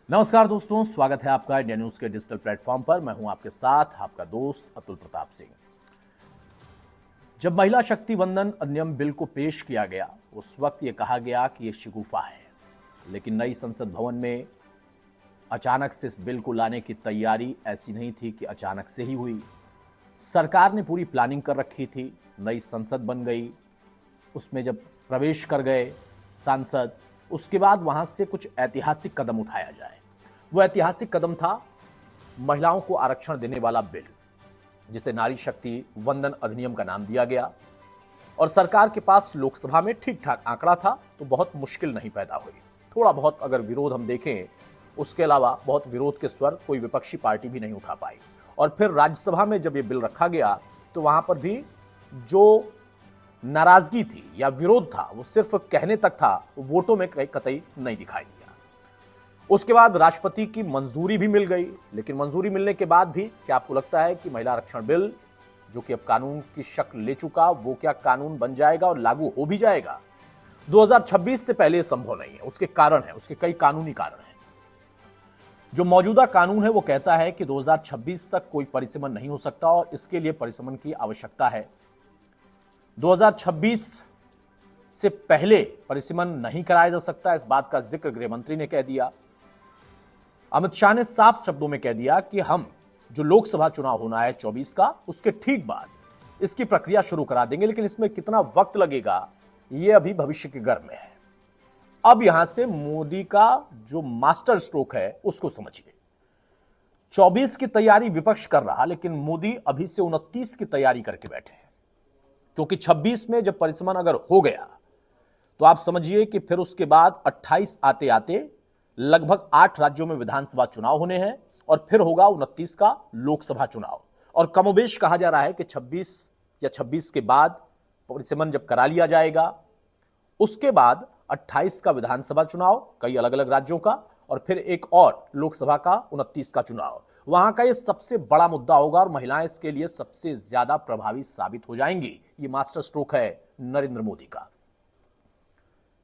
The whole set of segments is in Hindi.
नमस्कार दोस्तों, स्वागत है आपका इंडिया न्यूज के डिजिटल प्लेटफॉर्म पर। मैं हूं आपके साथ आपका दोस्त अतुल प्रताप सिंह। जब महिला शक्ति वंदन अधिनियम बिल को पेश किया गया, उस वक्त यह कहा गया कि यह शिगुफा है, लेकिन नई संसद भवन में अचानक से इस बिल को लाने की तैयारी ऐसी नहीं थी कि अचानक से ही हुई। सरकार ने पूरी प्लानिंग कर रखी थी। नई संसद बन गई, उसमें जब प्रवेश कर गए सांसद, उसके बाद वहां से कुछ ऐतिहासिक कदम उठाया जाए। वो ऐतिहासिक कदम था महिलाओं को आरक्षण देने वाला बिल, जिसे नारी शक्ति वंदन अधिनियम का नाम दिया गया। और सरकार के पास लोकसभा में ठीक ठाक आंकड़ा था, तो बहुत मुश्किल नहीं पैदा हुई। थोड़ा बहुत अगर विरोध हम देखें, उसके अलावा बहुत विरोध के स्वर कोई विपक्षी पार्टी भी नहीं उठा पाई। और फिर राज्यसभा में जब ये बिल रखा गया, तो वहां पर भी जो नाराजगी थी या विरोध था, वो सिर्फ कहने तक था, वोटों में कतई नहीं दिखाई दिया। उसके बाद राष्ट्रपति की मंजूरी भी मिल गई, लेकिन मंजूरी मिलने के बाद भी क्या आपको लगता है कि महिला आरक्षण बिल, जो कि अब कानून की शक्ल ले चुका, वो क्या कानून बन जाएगा और लागू हो भी जाएगा? 2026 से पहले संभव नहीं है। उसके कारण है, उसके कई कानूनी कारण हैं। जो मौजूदा कानून है वो कहता है कि 2026 तक कोई परिसीमन नहीं हो सकता और इसके लिए परिसीमन की आवश्यकता है। 2026 से पहले परिसीमन नहीं कराया जा सकता, इस बात का जिक्र गृह मंत्री ने कह दिया। अमित शाह ने साफ शब्दों में कह दिया कि हम जो लोकसभा चुनाव होना है 24 का, उसके ठीक बाद इसकी प्रक्रिया शुरू करा देंगे, लेकिन इसमें कितना वक्त लगेगा यह अभी भविष्य के गर्भ में है। अब यहां से मोदी का जो मास्टर स्ट्रोक है उसको समझिए। 24 की तैयारी विपक्ष कर रहा, लेकिन मोदी अभी से 29 की तैयारी करके बैठे हैं, क्योंकि 26 में जब परिसीमन अगर हो गया तो आप समझिए कि फिर उसके बाद 28 आते आते लगभग 8 राज्यों में विधानसभा चुनाव होने हैं और फिर होगा 29 का लोकसभा चुनाव। और कमोबेश कहा जा रहा है कि 26 के बाद परिसीमन जब करा लिया जाएगा, उसके बाद 28 का विधानसभा चुनाव कई अलग अलग राज्यों का, और फिर एक और लोकसभा का 29 का चुनाव। वहां का यह सबसे बड़ा मुद्दा होगा और महिलाएं इसके लिए सबसे ज्यादा प्रभावी साबित हो जाएंगी। ये मास्टर स्ट्रोक है नरेंद्र मोदी का।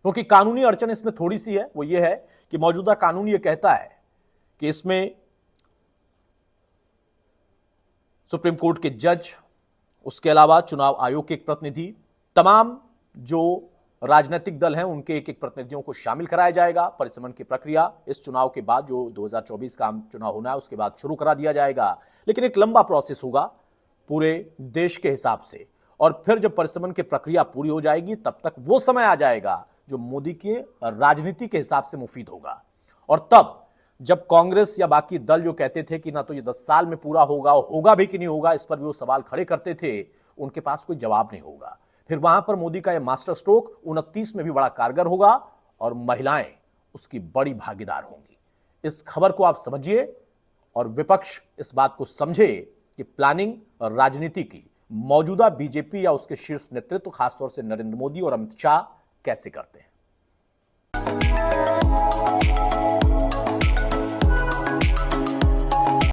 क्योंकि कानूनी अड़चन इसमें थोड़ी सी है, वो ये है कि मौजूदा कानून ये कहता है कि इसमें सुप्रीम कोर्ट के जज, उसके अलावा चुनाव आयोग के एक प्रतिनिधि, तमाम जो राजनीतिक दल हैं उनके एक एक प्रतिनिधियों को शामिल कराया जाएगा। परिसीमन की प्रक्रिया इस चुनाव के बाद, जो 2024 का आम चुनाव होना है उसके बाद शुरू करा दिया जाएगा, लेकिन एक लंबा प्रोसेस होगा पूरे देश के हिसाब से। और फिर जब परिसीमन की प्रक्रिया पूरी हो जाएगी, तब तक वो समय आ जाएगा जो मोदी के राजनीति के हिसाब से मुफीद होगा। और तब जब कांग्रेस या बाकी दल जो कहते थे कि ना तो ये 10 साल में पूरा होगा, होगा भी कि नहीं होगा, इस पर भी वो सवाल खड़े करते थे, उनके पास कोई जवाब नहीं होगा। फिर वहां पर मोदी का यह मास्टर स्ट्रोक 29 में भी बड़ा कारगर होगा और महिलाएं उसकी बड़ी भागीदार होंगी। इस खबर को आप समझिए और विपक्ष इस बात को समझे कि प्लानिंग और राजनीति की मौजूदा बीजेपी या उसके शीर्ष नेतृत्व, खासतौर से नरेंद्र मोदी और अमित शाह, कैसे करते हैं।